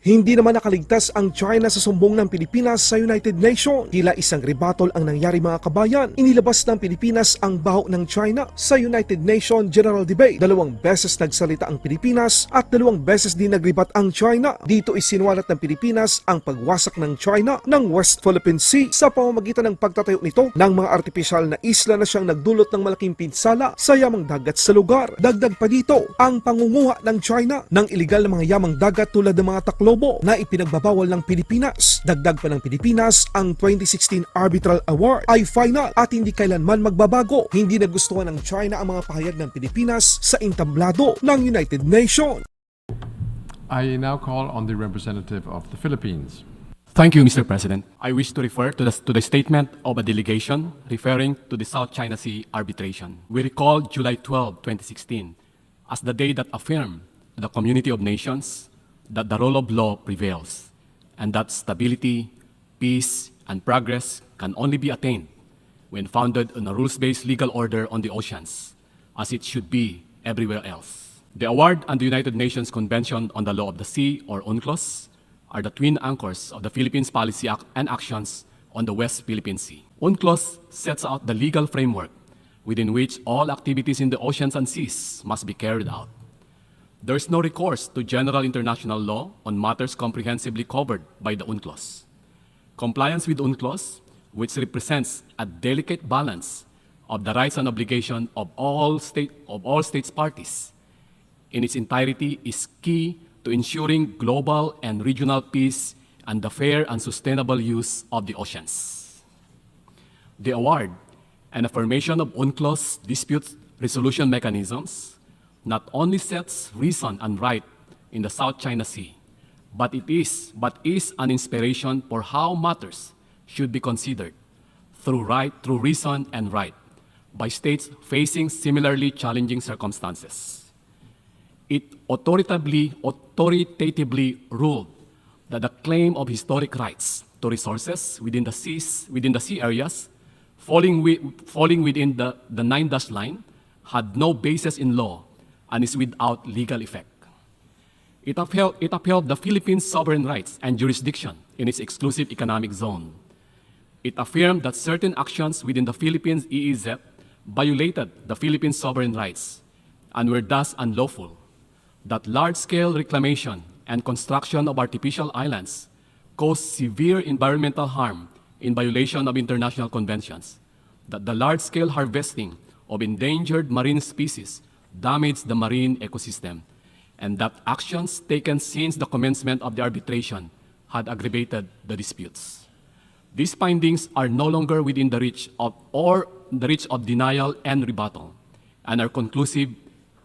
Hindi naman nakaligtas ang China sa sumbong ng Pilipinas sa United Nations. Tila isang rebuttal ang nangyari mga kabayan. Inilabas ng Pilipinas ang baho ng China sa United Nations General Debate. 2 beses nagsalita ang Pilipinas at 2 beses din nagribat ang China. Dito isinuwalat ng Pilipinas ang pagwasak ng China ng West Philippine Sea sa pamamagitan ng pagtatayo nito ng mga artipisyal na isla na siyang nagdulot ng malaking pinsala sa yamang dagat sa lugar. Dagdag pa dito ang pangunguha ng China ng iligal na mga yamang dagat tulad ng mga taklo na ipinagbabawal ng Pilipinas. Dagdag pa ng Pilipinas, ang 2016 Arbitral Award ay final at hindi kailanman magbabago. Hindi nagustuhan ng China ang mga pahayag ng Pilipinas sa intablado ng United Nations. I now call on the representative of the Philippines. Thank you, Mr. President. I wish to refer to the statement of a delegation referring to the South China Sea arbitration. We recall July 12, 2016 as the day that affirmed to the community of nations that the rule of law prevails, and that stability, peace, and progress can only be attained when founded on a rules-based legal order on the oceans, as it should be everywhere else. The award and the United Nations Convention on the Law of the Sea, or UNCLOS, are the twin anchors of the Philippines policy and actions on the West Philippine Sea. UNCLOS sets out the legal framework within which all activities in the oceans and seas must be carried out. There is no recourse to general international law on matters comprehensively covered by the UNCLOS. Compliance with UNCLOS, which represents a delicate balance of the rights and obligations of all states parties, in its entirety is key to ensuring global and regional peace and the fair and sustainable use of the oceans. The award and affirmation of UNCLOS dispute resolution mechanisms not only sets reason and right in the South China Sea, but is an inspiration for how matters should be considered through reason and right by states facing similarly challenging circumstances. It authoritatively ruled that the claim of historic rights to resources within the sea areas falling within the 9-dash line had no basis in law and is without legal effect. It upheld the Philippines' sovereign rights and jurisdiction in its exclusive economic zone. It affirmed that certain actions within the Philippines EEZ violated the Philippines' sovereign rights and were thus unlawful, that large-scale reclamation and construction of artificial islands caused severe environmental harm in violation of international conventions, that the large-scale harvesting of endangered marine species damaged the marine ecosystem, and that actions taken since the commencement of the arbitration had aggravated the disputes. These findings are no longer within the reach of denial and rebuttal, and are conclusive,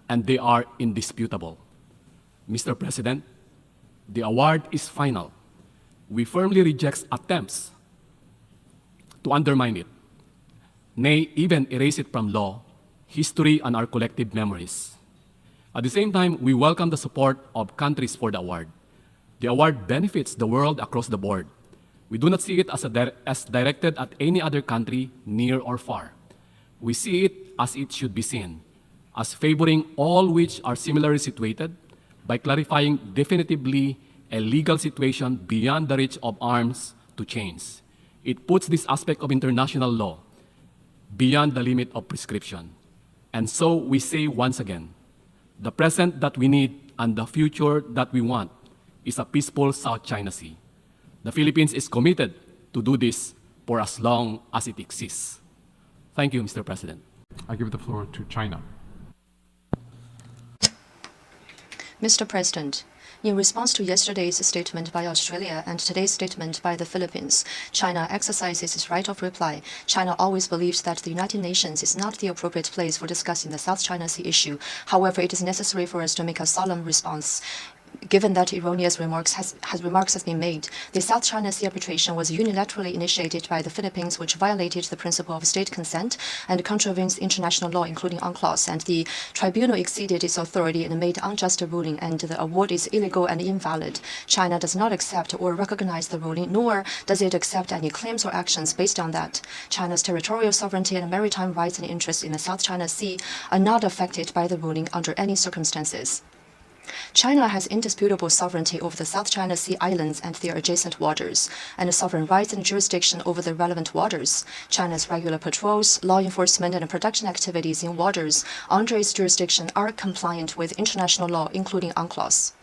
and they are indisputable. Mr. President, the award is final. We firmly reject attempts to undermine it, nay, even erase it from law, history, and our collective memories. At the same time, we welcome the support of countries for the award. The award benefits the world across the board. We do not see it as directed at any other country, near or far. We see it as it should be seen, as favoring all which are similarly situated by clarifying definitively a legal situation beyond the reach of arms to change. It puts this aspect of international law beyond the limit of prescription. And so we say once again, the present that we need and the future that we want is a peaceful South China Sea. The Philippines is committed to do this for as long as it exists. Thank you, Mr. President. I give the floor to China. Mr. President, in response to yesterday's statement by Australia and today's statement by the Philippines, China exercises its right of reply. China always believes that the United Nations is not the appropriate place for discussing the South China Sea issue. However, it is necessary for us to make a solemn response. Given that erroneous remarks has been made, the South China Sea arbitration was unilaterally initiated by the Philippines, which violated the principle of state consent and contravenes international law, including UNCLOS, and the tribunal exceeded its authority and made unjust ruling, and the award is illegal and invalid. China does not accept or recognize the ruling, nor does it accept any claims or actions based on that. China's territorial sovereignty and maritime rights and interests in the South China Sea are not affected by the ruling under any circumstances. China has indisputable sovereignty over the South China Sea islands and their adjacent waters, and sovereign rights and jurisdiction over the relevant waters. China's regular patrols, law enforcement, and production activities in waters under its jurisdiction are compliant with international law, including UNCLOS.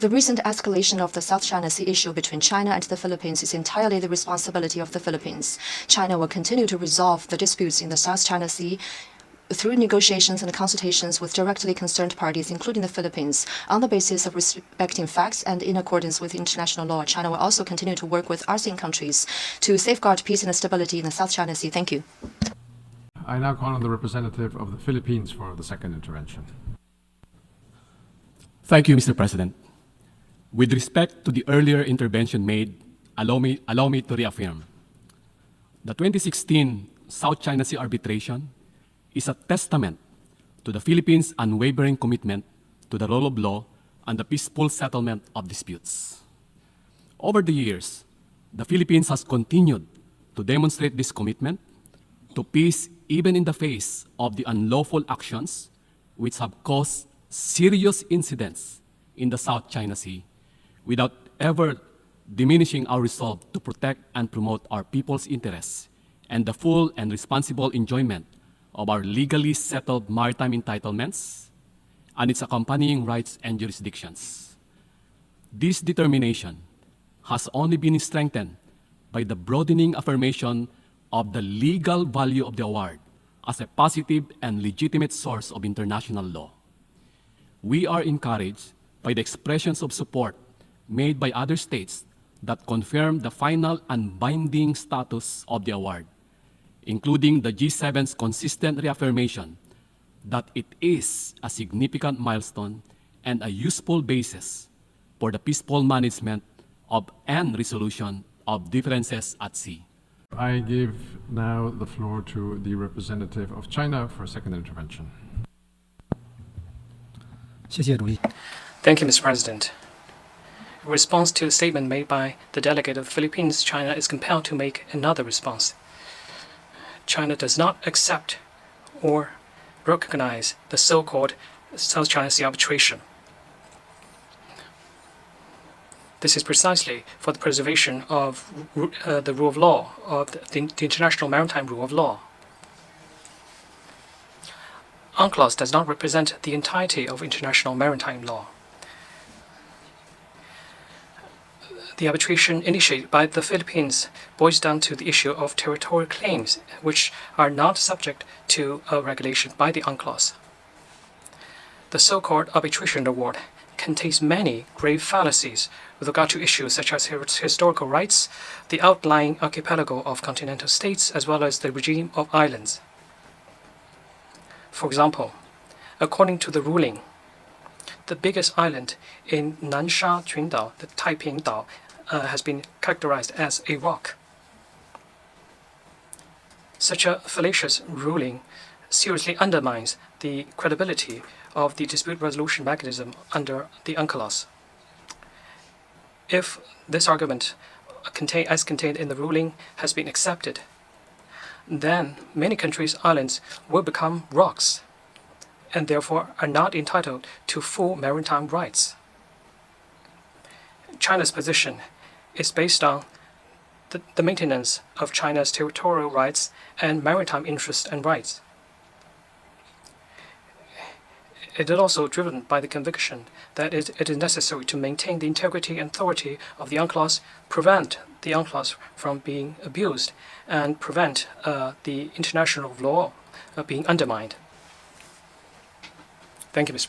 The recent escalation of the South China Sea issue between China and the Philippines is entirely the responsibility of the Philippines. China will continue to resolve the disputes in the South China Sea through negotiations and consultations with directly concerned parties, including the Philippines, on the basis of respecting facts and in accordance with international law. China will also continue to work with ASEAN countries to safeguard peace and stability in the South China Sea. Thank you. I now call on the representative of the Philippines for the second intervention. Thank you, Mr. President. With respect to the earlier intervention made, allow me to reaffirm. The 2016 South China Sea arbitration is a testament to the Philippines' unwavering commitment to the rule of law and the peaceful settlement of disputes. Over the years, the Philippines has continued to demonstrate this commitment to peace even in the face of the unlawful actions which have caused serious incidents in the South China Sea, without ever diminishing our resolve to protect and promote our people's interests and the full and responsible enjoyment of our legally settled maritime entitlements and its accompanying rights and jurisdictions. This determination has only been strengthened by the broadening affirmation of the legal value of the award as a positive and legitimate source of international law. We are encouraged by the expressions of support made by other states that confirm the final and binding status of the award, including the G7's consistent reaffirmation that it is a significant milestone and a useful basis for the peaceful management of and resolution of differences at sea. I give now the floor to the representative of China for a second intervention. Thank you, Mr. President. In response to the statement made by the delegate of the Philippines, China is compelled to make another response. China does not accept or recognize the so-called South China Sea arbitration. This is precisely for the preservation of the rule of law, of the international maritime rule of law. UNCLOS does not represent the entirety of international maritime law. The arbitration initiated by the Philippines boils down to the issue of territorial claims, which are not subject to a regulation by the UNCLOS. The so-called arbitration award contains many grave fallacies with regard to issues such as historical rights, the outlying archipelago of continental states, as well as the regime of islands. For example, according to the ruling, the biggest island in Nansha Qundao, the Taiping Dao, has been characterized as a rock. Such a fallacious ruling seriously undermines the credibility of the dispute resolution mechanism under the UNCLOS. If this argument, as contained in the ruling, has been accepted, then many countries' islands will become rocks and therefore are not entitled to full maritime rights. China's position is based on the maintenance of China's territorial rights and maritime interests and rights. It is also driven by the conviction that it is necessary to maintain the integrity and authority of the UNCLOS, prevent the UNCLOS from being abused, and prevent the international law being undermined. Thank you, Mr. President.